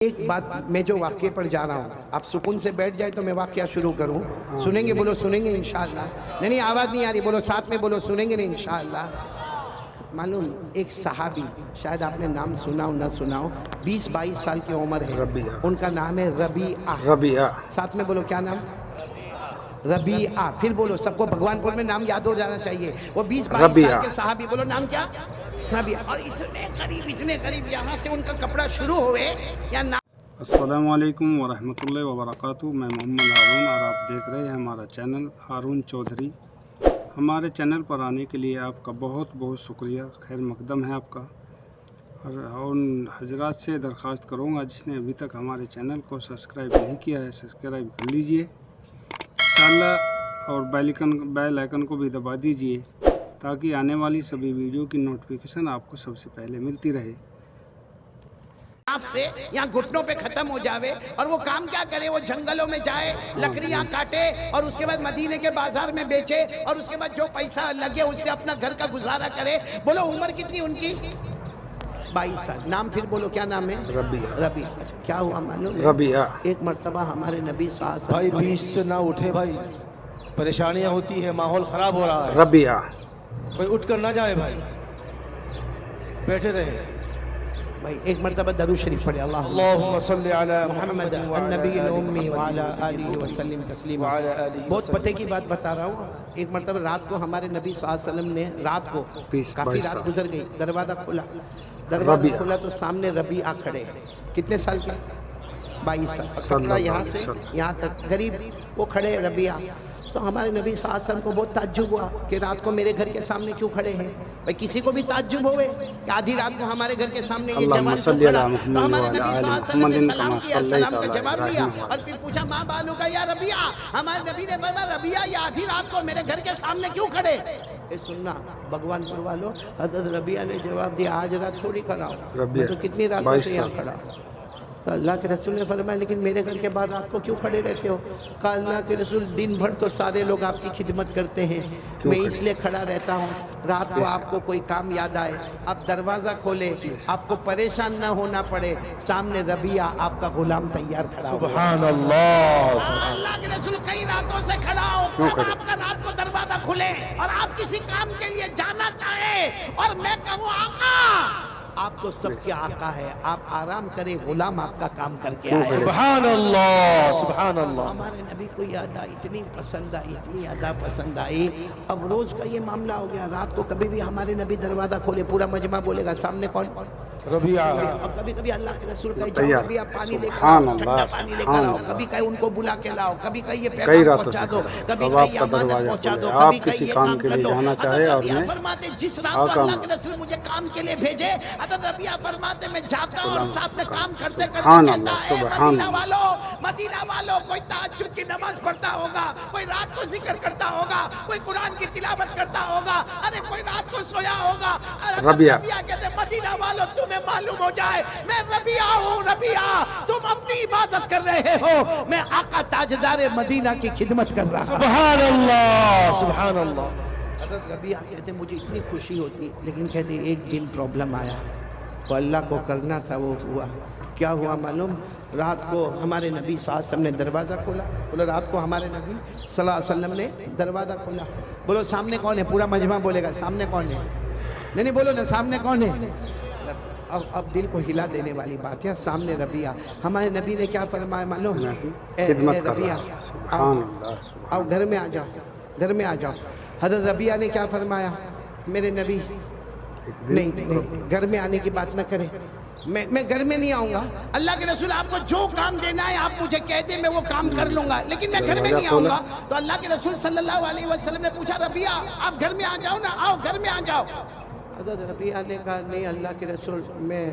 ایک بات میں جو واقعے پر جا رہا ہوں آپ سکون سے بیٹھ جائے تو میں واقعہ شروع کروں. سنیں گے؟ بولو سنیں گے انشاءاللہ. نہیں آواز نہیں آ رہی، بولو ساتھ میں بولو سنیں گے نہیں انشاءاللہ. معلوم ایک صحابی، شاید آپ نے نام سنا ہو نہ سنا ہو، 20-22 سال کی عمر ہے، ان کا نام ہے ربیعہ. ساتھ میں بولو کیا نام؟ ربیعہ. پھر بولو، سب کو بھگوان پور میں نام یاد ہو جانا چاہیے. وہ 20-22 سال کے صحابی، بولو نام کیا؟ ربیعہ. اور اتنے قریب یہاں سے ان کا کپڑا شروع ہوئے یا نام. السلام علیکم ورحمۃ اللہ وبرکاتہ. میں محمد ہارون اور آپ دیکھ رہے ہیں ہمارا چینل ہارون چودھری. ہمارے چینل پر آنے کے لیے آپ کا بہت بہت شکریہ، خیر مقدم ہے آپ کا. اور ان حضرات سے درخواست کروں گا جس نے ابھی تک ہمارے چینل کو سبسکرائب نہیں کیا ہے سبسکرائب کر لیجئے انشاءاللہ، اور بیل آئیکن کو بھی دبا دیجئے تاکہ آنے والی سبھی ویڈیو کی نوٹیفیکیشن آپ کو سب سے پہلے ملتی رہے. سے یہاں گھٹنوں پہ ختم ہو جاوے، اور وہ کام کیا کرے؟ وہ جنگلوں میں جائے، لکڑیاں کاٹے، اور اس کے بعد مدینے کے بازار میں بیچے، اور اس کے بعد جو پیسہ لگے اس سے اپنا گھر کا گزارا کرے. بولو عمر کتنی ان کی؟ 22 سال. نام پھر بولو کیا نام ہے؟ ربیعہ. اچھا کیا ہوا معلوم؟ ربیعہ ایک مرتبہ ہمارے نبی صلی اللہ علیہ وسلم، بھائی بیچ سے نہ اٹھے بھائی، پریشانیاں ہوتی ہے، ماحول خراب ہو رہا ہے. ربیعہ کوئی اٹھ کر نہ جائے بھائی، بیٹھے رہے. بھائی ایک مرتبہ درود شریف پڑھے. اللہم صلی علی محمد النبی الامی وعلی آلہ وسلم تسلیما. بہت پتے کی بات بتا رہا ہوں. ایک مرتبہ رات کو ہمارے نبی صلی اللہ علیہ وسلم نے، رات کو کافی رات گزر گئی، دروازہ کھلا تو سامنے ربیعہ کھڑے ہیں. کتنے سال کے؟ 22 سال. کپڑا یہاں سے یہاں تک غریب وہ کھڑے ربیعہ. تو ہمارے نبی صلی اللہ علیہ وسلم کو بہت تعجب ہوا کہ رات کو میرے گھر کے سامنے کیوں کھڑے ہیں. بھئی کسی کو بھی تعجب ہوئے کہ آدھی رات کو ہمارے گھر کے سامنے یہ جوان کیوں کھڑا. تو ہمارے نبی صلی اللہ علیہ وسلم نے سلام کیا، سلام کا جواب لیا، اور پھر پوچھا ماں بالو کا یا ربیعہ. ہمارے نبی نے فرمایا ربیعہ یہ آدھی رات کو میرے گھر کے سامنے کیوں کھڑے؟ اے سننا بھگوان پور والوں، حضرت ربیعہ نے جواب دیا آج رات تھوڑی کھڑا ہوں، میں تو کتنی راتوں سے یہاں کھڑا ہوں. تو اللہ کے رسول نے فرمایا لیکن میرے گھر کے بعد رات کو کیوں کھڑے رہتے ہو؟ کہا اللہ کے رسول دن بھر تو سارے لوگ آپ کی خدمت کرتے ہیں، میں اس لیے کھڑا رہتا ہوں رات کو آپ کو کوئی کام یاد آئے، آپ دروازہ کھولے، آپ کو پریشان نہ ہونا پڑے، سامنے ربیعہ آپ کا غلام تیار کھڑا ہو. سبحان اللہ. اللہ کے رسول کئی راتوں سے کھڑا ہو، اب آپ کا رات کو دروازہ کھلے اور آپ کسی کام کے لیے جانا چاہیں اور میں کہوں آقا آپ تو سب کے آقا ہے، آپ آرام کریں، غلام آپ کا کام کر کے آئے. سبحان اللہ. سبحان اللہ. ہمارے نبی کو یہ ادا اتنی پسند آئی، اتنی ادا پسند آئی. اب روز کا یہ معاملہ ہو گیا، رات کو کبھی بھی ہمارے نبی دروازہ کھولے پورا مجمع بولے گا سامنے کون؟ ربیعہ. اور کبھی کبھی اللہ کے رسول کہے جاؤ ربیعہ پانی لے کر آؤ، ٹھنڈا پانی لے کر آؤ، کبھی کہے ان کو بلا کے لاؤ، کبھی کہے یہ پیغام پہنچا دو، کبھی کہے یہ امانت پہنچا دو، کبھی کہے یہ کام کر لو. حضرت ربیعہ فرماتے جس رات کو اللہ کے رسول مجھے کام کے لیے بھیجے، حضرت ربیعہ فرماتے میں جاتا ہوں اور ساتھ میں کام کرتے کرتے کہتا ہے مدینہ والوں کوئی تہجد کی نماز پڑھتا ہوگا، کوئی رات کو ذکر کرتا ہوگا، کوئی قرآن کی تلاوت کرتا ہوگا، ارے کوئی رات کو سویا ہوگا. ربیعہ کہتے ہیں مدینہ والوں تمہیں معلوم ہو جائے میں ربیعہ ہوں. ربیعہ تم اپنی عبادت کر رہے ہو، میں آقا تاجدار مدینہ کی خدمت کر رہا ہوں. سبحان اللہ. سبحان اللہ. حضرت ربیعہ کہتے مجھے اتنی خوشی ہوتی، لیکن کہتے ایک دن پرابلم آیا، وہ اللہ کو کرنا تھا وہ ہوا. کیا ہوا معلوم؟ رات کو ہمارے نبی صلی اللہ علیہ وسلم نے دروازہ کھولا. بولو رات کو ہمارے نبی صلی اللہ علیہ وسلم نے دروازہ کھولا. بولو سامنے کون ہے؟ پورا مجمع بولے گا سامنے کون ہے. نہیں بولو نا سامنے کون ہے. اب دل کو ہلا دینے والی بات ہے، سامنے ربیعہ. ہمارے نبی نے کیا فرمایا معلوم؟ اے ربیعہ آؤ گھر میں آ جاؤ، گھر میں آ جاؤ. حضرت ربیعہ نے کیا فرمایا؟ میرے نبی نہیں گھر میں آنے کی بات نہ کرے، میں گھر میں نہیں آؤں گا. اللہ کے رسول آپ کو جو کام دینا ہے آپ مجھے کہہ دیں، میں وہ کام کر لوں گا، لیکن میں گھر میں نہیں آؤں گا. تو اللہ کے رسول صلی اللہ علیہ وسلم نے پوچھا ربیعہ آپ گھر میں آ جاؤ نا، آؤ گھر میں آ جاؤ. حضرت ربیعہ نے کہا نہیں اللہ کے رسول میں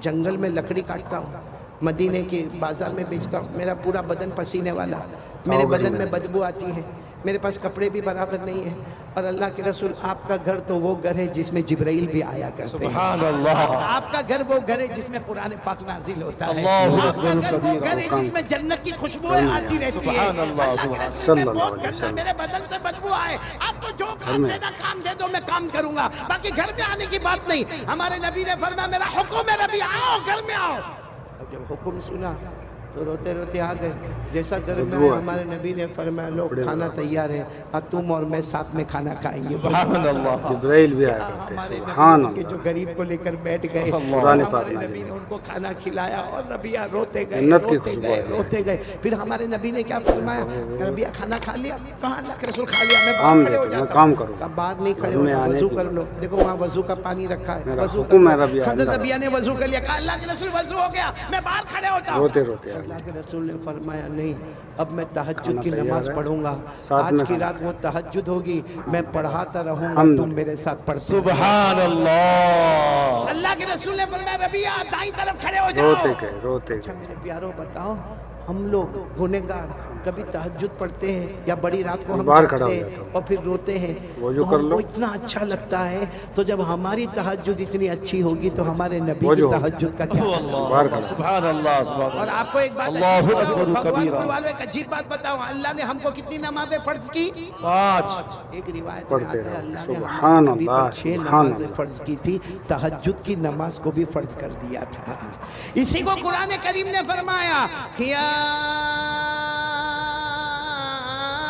جنگل میں لکڑی کاٹتا ہوں، مدینے کے بازار میں بیچتا ہوں، میرا پورا بدن پسینے والا، میرے بدن میں بدبو آتی ہے، میرے پاس کپڑے بھی برابر نہیں ہیں. اور اللہ کے رسول آپ کا گھر تو وہ گھر ہے جس میں جبرائیل بھی آیا کرتے ہیں. سبحان اللہ. آپ کا گھر وہ گھر ہے جس میں قرآن پاک نازل ہوتا ہے. آپ کا گھر وہ گھر ہے جس میں جنت کی خوشبوئیں آتی رہتی ہیں. سبحان اللہ. سبحان اللہ. میرے بدن سے بدبو آئے، آپ کو جو کام دینا کام دے دو، میں کام کروں گا، باقی گھر میں آنے کی بات نہیں. ہمارے نبی نے فرمایا میرا حکم ہے ربیعہ آؤ گھر میں آؤ. अब जब हुक्म सुना तो रोते रोते आ गए। जैसा घर में आए हमारे नबी ने फरमाया लो खाना तैयार है, अब तुम और मैं साथ में खाना खाएंगे। जिब्राइल भी आया करते हमारे सुभान नबी जो गरीब को लेकर बैठ गए, कुरान पाक हमारे नाज़िल नबी ने उनको खाना खिलाया और रबिया रोते गए जन्नत की रोते खुशबू गए आई। रोते गए। फिर हमारे नबी ने क्या फरमाया, रबिया खाना खा लिया? कहाँ अल्लाह के रसूल खा लिया, मैं काम बाहर खड़े हो देखो, मैं जाता काम हूँ। करूँगा। अब बाहर नहीं खड़े घर में हो, आने वजू की कर लो। देखो वहाँ वजू का पानी रखा है, मेरा वजू हुक्म है कर लो। रबिया, हज़रत अंदर रबिया ने वजू कर लिया, कहा अल्लाह के रसूल वजू हो गया, मैं बाहर खड़े होता हूँ। रोते रोते आ अल्लाह गए। के रसूल ने फरमाया नहीं, अब मैं तहज्जुद खाना की तैयार नमाज है, पढ़ूंगा। साथ आज में की खाना। रात वो तहज्जुद होगी, मैं पढ़ाता रहूंगा, हम तुम मेरे साथ पढ़ते। सुभान अल्लाह। अल्लाह के रसूल ने फरमाया रबिया दाईं तरफ खड़े हो जाओ। रोते गए रोते अच्छा गए। मेरे प्यारों बताओ, हम लोग गुनहगार कभी तहज्जुद पढ़ते हैं या बड़ी रात को हम बाहर खड़ा जागते हो हैं जाता हूँ। और फिर रोते हैं, वजू तो कर हमको लो। इतना अच्छा लगता है। तो जब हमारी तहज्जुद इतनी अच्छी होगी तो हमारे नबी की वजू हो गया। तहज्जुद का क्या करना? बाहर खड़ा। सुभान अल्लाह सुभान और आपको एक बात अल्लाहु अजीब बताऊं, अकबर कबीरा। भगवानपुर वालों एक अजीब बात बताओ, अल्लाह ने हमको कितनी नमाजें फर्ज की? 5। एक रिवायत में पढ़ते आता है रहो। अल्लाह ने सुभान हमारे नबी अल्लाह, पर 6 सुभान नमाजें अल्लाह। फर्ज की थी, तहज्जुद की नमाज को भी फर्ज कर दिया था। इसी को कुरान करीम ने फरमाया, या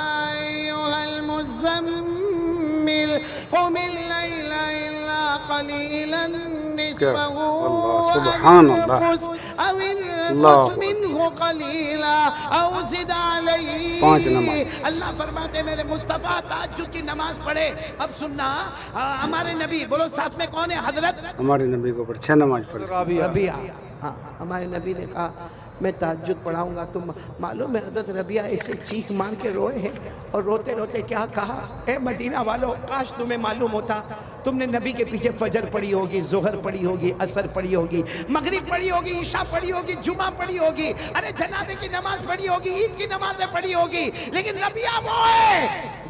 अय्युहल मुज़म्मिल कुमिल लैला इल्ला क़लीलन निस्फ़हु अल्लाह, सुभान अल्लाह। अव अल्लाह। इंक़ुस मिन्हु क़लीला अव ज़िद अलैहि। 5 नमाज। अल्लाह फरमाते मेरे मुस्तफ़ा तहज्जुद की नमाज पढ़े। अब सुनना, हमारे नबी बोलो साथ में कौन है? हजरत हमारे नबी के ऊपर 6 नमाज पढ़ी। रबिया। हाँ, हमारे नबी ने कहा मैं तहज्जुद पढ़ाऊंगा। तुम मालूम है हजरत रबिया ऐसे चीख मार के रोए हैं और रोते रोते क्या कहा, ए मदीना वालों, काश तुम्हें मालूम होता, तुमने नबी के पीछे फजर पढ़ी होगी, जोहर पढ़ी होगी, असर पढ़ी होगी, मगरिब पढ़ी होगी, ईशा पढ़ी होगी, जुमा पढ़ी होगी, अरे जनाजे की नमाज पढ़ी होगी, ईद की नमाजें पढ़ी होगी, लेकिन रबिया वो है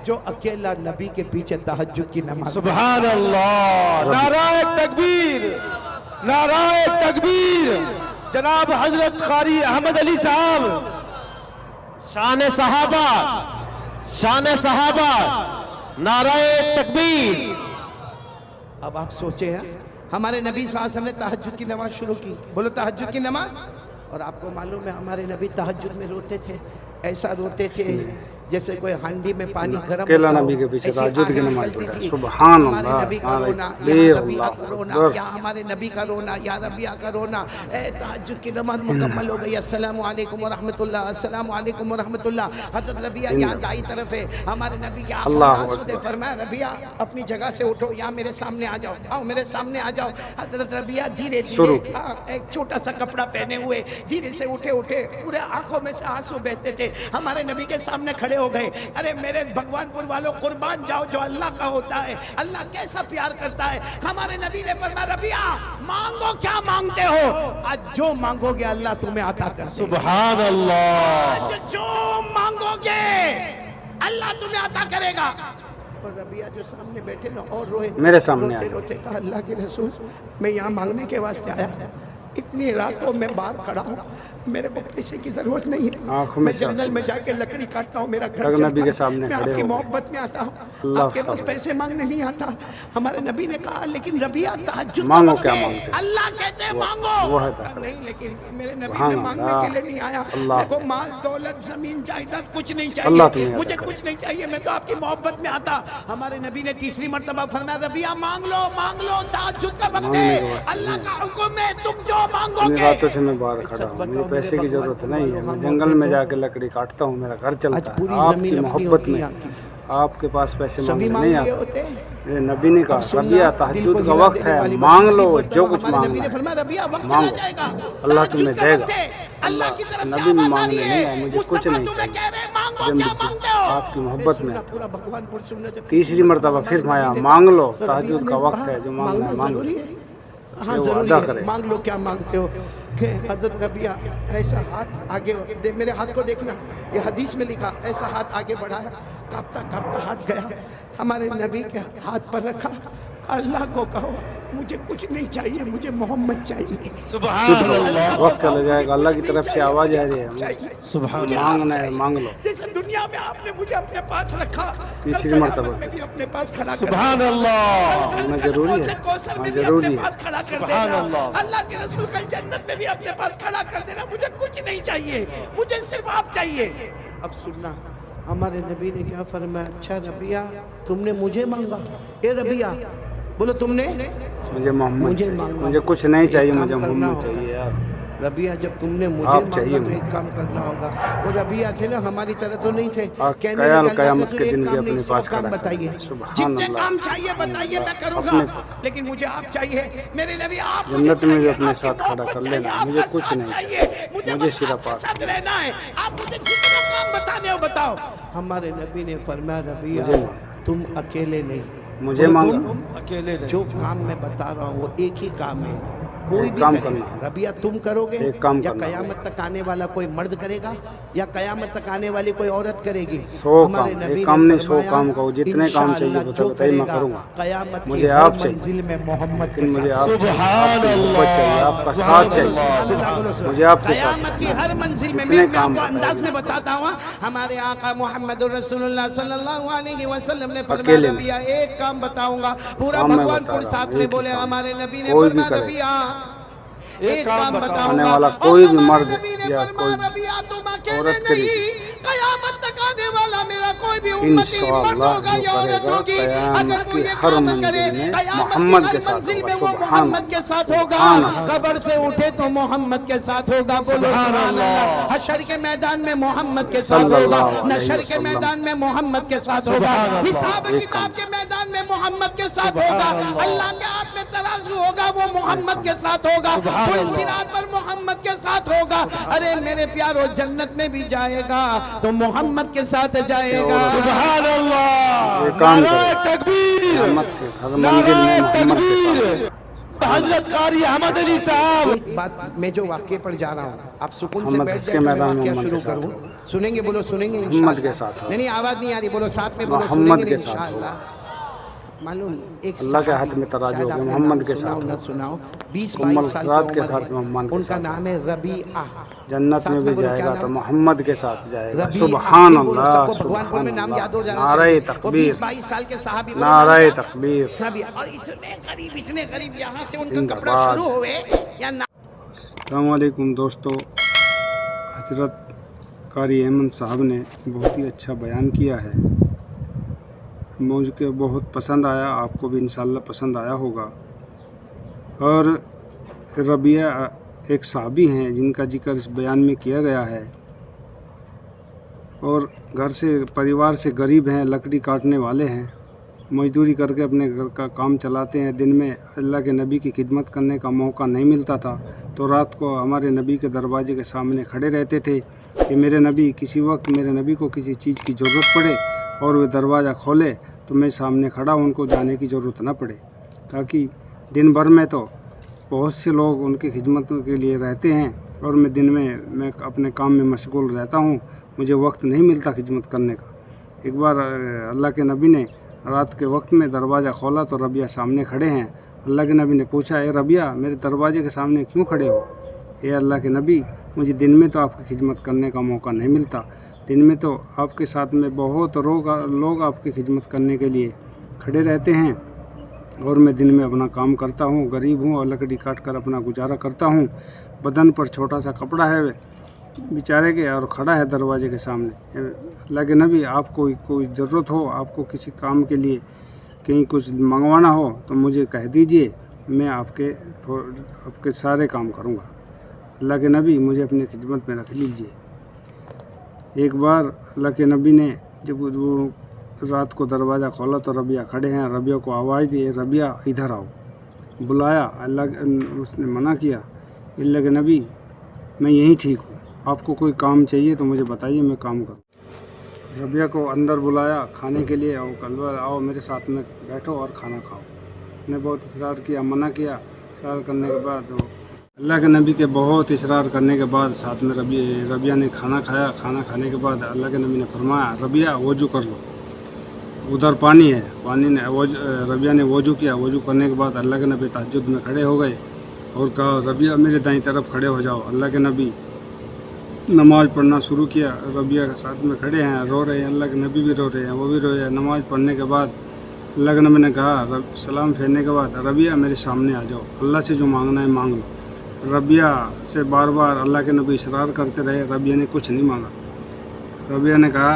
जो अकेला नबी के पीछे तहज्जुद की नमाज। सुभान अल्लाह। नाराए तकबीर, नाराए तकबीर। जनाब हजरत कारी अहमद अली साहब, शान सहाबा, शान सहाबा, नाराए तकबीर। अब आप सोचे हैं, हमारे नबी सल्लल्लाहु अलैहि वसल्लम ने तहज्जुद की नमाज शुरू की, बोलो तहज्जुद की नमाज। और आपको मालूम है हमारे नबी तहज्जुद में रोते थे, ऐसा रोते थे जैसे कोई हांडी में पानी गर्म अकेला होता हो, नबी के पीछे ऐसी तहज्जुद की आहें नमाज निकलती पढ़ा। थी। सुभान हमारे अल्लाह, नबी का नारे रोना, तकबीर, या रबिया का अल्लाहु रोना, अकबर। या हमारे नबी का रोना, या रबिया का रोना। ए तहज्जुद की नमाज मुकम्मल हो गई, अस्सलामु अलैकुम व रहमतुल्लाह, अस्सलामु अलैकुम व रहमतुल्लाह। हज़रत रबिया यहाँ दाई तरफ है, हमारे नबी की आंखों में अल्लाहु आंसू थे, अकबर। फरमाया रबिया अपनी जगह से उठो, यहाँ मेरे सामने आ जाओ, आओ मेरे सामने आ जाओ। हज़रत रबिया धीरे शुरू। धीरे एक छोटा सा कपड़ा पहने हुए धीरे से उठे उठे, पूरे आंखों में से आंसू बहते थे, हमारे नबी के सामने खड़े हो गए। अरे मेरे भगवानपुर वालों, कुर्बान जाओ जो अल्लाह का होता है, अल्लाह कैसा प्यार करता है। हमारे नबी ने फरमाया रबिया मांगो क्या मांगते हो, आज जो मांगोगे अल्लाह तुम्हें अता कर देगा। सुभान अल्लाह। आज जो मांगोगे अल्लाह तुम्हें अता करेगा। और रबिया जो सामने बैठे ना और रोए, मेरे सामने रोते आ जाओ। रोते कहा अल्लाह के रसूल मैं यहाँ मांगने के वास्ते आया, इतनी रातों में बाहर खड़ा हूँ, मेरे को पैसे की जरूरत नहीं है, आंखों में मैं से आंसू जंगल में जाके लकड़ी काटता हूँ, मेरा घर अगर चलता नबी के है, सामने मैं खड़े आपकी हो गए। मोहब्बत में आता हूँ, अल्लाह आपके पास अकबर। पैसे मांगने नहीं आता। हमारे नबी ने कहा लेकिन रबिया तहज्जुद मांगो का वक्त क्या है, मांगते हैं? अल्लाह कहते हैं मांगो। वो है ताकत। नहीं लेकिन मेरे नबी हाँ, ने मांगने हाँ। के लिए नहीं आया, अल्लाह। मेरे को माल दौलत जमीन जायदाद कुछ नहीं अल्लाह चाहिए, तुम्हें मुझे अता कुछ नहीं चाहिए, मैं तो आपकी मोहब्बत में आता। हमारे नबी ने तीसरी मर्तबा फरमाया रबिया मांग लो तहज्जुद का वक्त मांगने है, के वास्ते अल्लाह का हुक्म है, तुम जो इन मांगोगे। रातों से मैं बाहर खड़ा हूँ, मुझे पैसे की जरूरत नहीं है, मैं जंगल में जाके लकड़ी काटता हूँ, मेरा घर चलता है। पूरी आपकी ज़मीन अपनी मोहब्बत होती में है आपकी। आपके पास पैसे सभी मांगने मांग नहीं लिए आते। होते। मेरे नबी ने कहा सुनना, रबिया दिल तहज्जुद को का हिला वक्त देने है, वाली मांग बात। लो इसी जो मर्तबा कुछ हमारे नबी मांगना ने है, फरमाया रबिया वक्त मांगो, चला जाएगा, अल्लाह तहज्जुद तुम्हें का देगा। वक्त है, अल्लाह की तरफ से नबी आवाज़ आ मांगने रही नहीं है, आए, मुझे कुछ मुस्तफा नहीं तुम्हें चाहिए। कह रहे हैं, मांगो जब क्या मांगते हो। आपकी मोहब्बत में पूरा भगवानपुर सुनने तो तीसरी मर्तबा फिर माया मांग लो, तो तहज्जुद रबिया का ने वक्त कहा, है, जो मांगना है मांग लो। जरूरी है। हाँ वो जरूरी अदा है, करे। मांग लो क्या मांगते हो। कि हज़रत रबिया ऐसा हाथ आगे मेरे हाथ को देखना, ये हदीस में लिखा, ऐसा हाथ आगे बढ़ाया, कांपता कांपता हाथ गया, हमारे नबी के हाथ पर रखा, अल्लाह को कहो मुझे कुछ नहीं चाहिए, मुझे मोहम्मद चाहिए। सुभान अल्लाह, वक्त चला जाएगा, अल्लाह की तरफ से आवाज़ आ रही है, चाहिए। सुभान मुझे मांगना आप है, चाहिए। मांग लो। जैसे दुनिया में आपने मुझे अपने पास रखा, तीसरी कल मर्तबा। क़यामत में भी अपने पास खड़ा कर सुभान देना। अल्लाह, होना जरूरी है। कौसर में हाँ, भी जरूरी अपने है। पास खड़ा कर सुभान देना। अल्लाह। अल्लाह के रसूल कल जन्नत में भी अपने पास खड़ा कर देना। मुझे कुछ नहीं चाहिए, मुझे सिर्फ आप चाहिए। अब सुनना, हमारे नबी ने क्या फरमाया? अच्छा रबिया, तुमने मुझे मांगा। ए रबिया, बोलो तुमने मुझे मोहम्मद मुझे चाहिए, मांगा। मुझे कुछ नहीं एक चाहिए, काम मुझे करना मोहम्मद होगा। चाहिए यार। रबिया, जब तुमने मुझे आप मांगा चाहिए तो एक काम करना होगा। वो रबिया थे ना, हमारी तरह तो नहीं थे। और कहने कयाल लगे, अल्लाह कयामत के के रसूल, दिन एक भी काम नहीं, अपने 100 पास काम खड़ा बताइए। करें। सुभान जितने अल्लाह। काम चाहिए बताइए, मैं करूंगा। अपने- लेकिन मुझे आप चाहिए मेरे नबी, आप जन्नत मुझे में भी चाहिए, अपने आपकी साथ खड़ा मोहब्बत कर चाहिए, लेना, आपका मुझे कुछ साथ नहीं चाहिए। मुझे मुझे बस सिर्फ आपके आप साथ रहना है। आप मुझे जितने काम बताने हो बताओ। हमारे नबी ने फरमाया, रबिया मुझे मांगा। तुम अकेले नहीं, मुझे बोलो, मांगा। तुम अकेले नहीं। जो काम मैं बता रहा हूँ वो एक ही काम है, कोई एक भी काम करे। करना। रबिया तुम करोगे एक काम या करना। कयामत तक आने वाला कोई मर्द करेगा या कयामत तक आने वाली कोई औरत करेगी? 100 हमारे काम, नबी एक काम ने नहीं, 100 फरमाया, काम कहो, जितने काम चाहिए इंशाअल्लाह बताओ, जो बताइए, मैं करेगा, करूँगा। कयामत की मुझे हर आप चाहिए। मंजिल में मोहम्मद के लेकिन मुझे साथ। आप चाहिए, सुभान आपकी मोहब्बत चाहिए, अल्लाह, आपका सुभान साथ चाहिए। अल्लाह, सुभान अल्लाह। मुझे आपके साथ कयामत की हर मंजिल में जितने मैं काम आपको अंदाज बताइए। में बताता हूँ। हमारे आका मोहम्मद रसूलुल्लाह सल्लल्लाहु अलैहि वसल्लम ने फरमाया, अकेले में। रबिया एक काम बताऊंगा। पूरा काम मैं भगवानपुर बता रहा हूँ, साथ में एक ही बोले। काम। हमारे नबी ने कोई भी फरमाया, करे। रबिया एक काम बताओ। आने बताऊंगा। वाला और कोई भी हमारे मर्द नबी ने या फरमाया, कोई रबिया तुम अकेले औरत नहीं, करेगी। कयामत तक आने वाला मेरा कोई भी उम्मती मर्द इंशाअल्लाह होगा जो या औरत करेगा, होगी, कयामत अगर वो की ये हर काम मंजिल करे, में कयामत की मोहम्मद हर के साथ मंजिल होगा। में वो सुभान मोहम्मद के साथ होगा। सुभान अल्लाह। कब्र से उठे तो मोहम्मद के साथ होगा। बोलो सुभान सुभान अल्लाह। अल्लाह। हशर के मैदान में मोहम्मद के साथ होगा। सल्लल्लाहु अलैहि नशर के वसल्लम। मैदान में मोहम्मद के साथ होगा। सुभान अल्लाह। हिसाब एक किताब काम। के मैदान में मोहम्मद के साथ सुभान होगा। अल्लाह। अल्लाह के हाथ में तराजू होगा, वो मोहम्मद के साथ होगा। सुभान पुल अल्लाह। सिरात पर मोहम्मद के साथ होगा। अरे मेरे प्यारो, जन्नत में भी जाएगा तो मोहम्मद के साथ जाएगा। सुभान अल्लाह, ये काम नाराए करो। तकबीर, कयामत के हर मंजिल नाराए में मोहम्मद के तकबीर। हजरत कारी अहमद अली साहब, एक बात, मैं जो वाक्य पर जा रहा हूँ, आप सुकून से मोहम्मद बैठ इसके जाए तो मैं मैदान में वाक्य मोहम्मद शुरू के साथ करूँ। सुनेंगे? बोलो सुनेंगे मोहम्मद के इंशाअल्लाह। साथ। नहीं आवाज नहीं आ रही, बोलो साथ में, बोलो मोहम्मद सुनेंगे के साथ इंशाअल्लाह। मालूम एक अल्लाह के सहाबी, हाथ में तराजू शायद होगा, आपने मोहम्मद नाम के सुनाओ साथ न होगा। सुनाओ, 20-22 उम्मल साल खैरात की के उम्र साथ में मोहम्मद है। के उनका साथ नाम है रबीआ। जन्नत साथ में भी बोलो, क्या जाएगा नाम? तो मोहम्मद के साथ जाएगा। रबीआ। सुभान फिर बोलो, अल्लाह, सबको भगवानपुर में नाम याद हो सुभान जाना अल्लाह। नारे चाहिए। वो तकबीर, 20-22 साल के सहाबी, बोलो नाम नारे क्या? तकबीर। रबीआ। और इतने करीब यहाँ से उनका जिंदाबाद। कपड़ा शुरू हुए या ना। अस्सलाम वालेकुम दोस्तों, हजरत कारी अहमद साहब ने बहुत ही अच्छा बयान किया है, मुझे बहुत पसंद आया, आपको भी इंशाल्लाह पसंद आया होगा। और रबिया एक सहाबी हैं जिनका जिक्र इस बयान में किया गया है, और घर से परिवार से गरीब हैं, लकड़ी काटने वाले हैं, मजदूरी करके अपने घर का काम चलाते हैं। दिन में अल्लाह के नबी की खिदमत करने का मौका नहीं मिलता था, तो रात को हमारे नबी के दरवाजे के सामने खड़े रहते थे कि मेरे नबी, किसी वक्त मेरे नबी को किसी चीज़ की ज़रूरत पड़े और वे दरवाज़ा खोले तो मैं सामने खड़ा, उनको जाने की ज़रूरत ना पड़े, ताकि दिन भर में तो बहुत से लोग उनकी खिदमत के लिए रहते हैं और मैं अपने काम में मशगूल रहता हूँ, मुझे वक्त नहीं मिलता खिदमत करने का। एक बार अल्लाह के नबी ने रात के वक्त में दरवाज़ा खोला तो रबिया सामने खड़े हैं। अल्लाह के नबी ने पूछा, ए रबिया, मेरे दरवाजे के सामने क्यों खड़े हो? ए अल्लाह के नबी, मुझे दिन में तो आपकी खिदमत करने का मौका नहीं मिलता, दिन में तो आपके साथ में बहुत लोग आपकी खिदमत करने के लिए खड़े रहते हैं और मैं दिन में अपना काम करता हूँ, गरीब हूँ और लकड़ी काट कर अपना गुजारा करता हूँ। बदन पर छोटा सा कपड़ा है बेचारे के और खड़ा है दरवाजे के सामने। अल्लाह के नबी, आपको कोई ज़रूरत हो, आपको किसी काम के लिए कहीं कुछ मंगवाना हो तो मुझे कह दीजिए, मैं आपके सारे काम करूँगा। अल्लाह के नबी, मुझे अपनी खिदमत में रख लीजिए। एक बार अल्लाह के नबी ने जब वो रात को दरवाज़ा खोला तो रबिया खड़े हैं, रबिया को आवाज़ दी, रबिया इधर आओ, बुलाया। उसने मना किया, अल्लाह के नबी, मैं यहीं ठीक हूँ, आपको कोई काम चाहिए तो मुझे बताइए, मैं काम करूँ। रबिया को अंदर बुलाया खाने के लिए, और कलवा आओ मेरे साथ में बैठो और खाना खाओ। ने बहुत इसरार किया, मना किया। इसरार करने के बाद अल्लाह के नबी के बहुत इसरार करने के बाद साथ में रबिया ने खाना खाया। खाना खाने के बाद अल्लाह के नबी ने फरमाया, रबिया वज़ू कर लो। उधर पानी है, पानी ने रबिया ने वज़ू किया, वज़ू करने के बाद अल्लाह के नबी तहज्जुद में खड़े हो गए और कहा रबिया मेरे दाईं तरफ खड़े हो जाओ। अल्लाह के नबी नमाज़ पढ़ना शुरू किया, रबिया के साथ में खड़े हैं, रो रहे हैं, अल्लाह के नबी भी रो रहे हैं, वो भी रो रहे हैं। नमाज़ पढ़ने के बाद अल्लाह के नबी ने कहा, सलाम फेरने के बाद रबिया मेरे सामने आ जाओ, अल्लाह से जो मांगना है मांग लो। रबिया से बार बार अल्लाह के नबी इसरार करते रहे, रबिया ने कुछ नहीं मांगा। रबिया ने कहा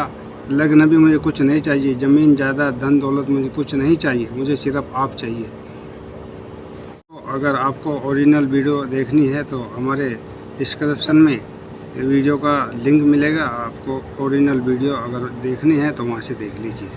अल्लाह के नबी मुझे कुछ नहीं चाहिए, ज़मीन जायदाद धन दौलत मुझे कुछ नहीं चाहिए, मुझे सिर्फ आप चाहिए। तो अगर आपको ओरिजिनल वीडियो देखनी है तो हमारे डिस्क्रिप्शन में वीडियो का लिंक मिलेगा, आपको ओरिजिनल वीडियो अगर देखनी है तो वहाँ से देख लीजिए।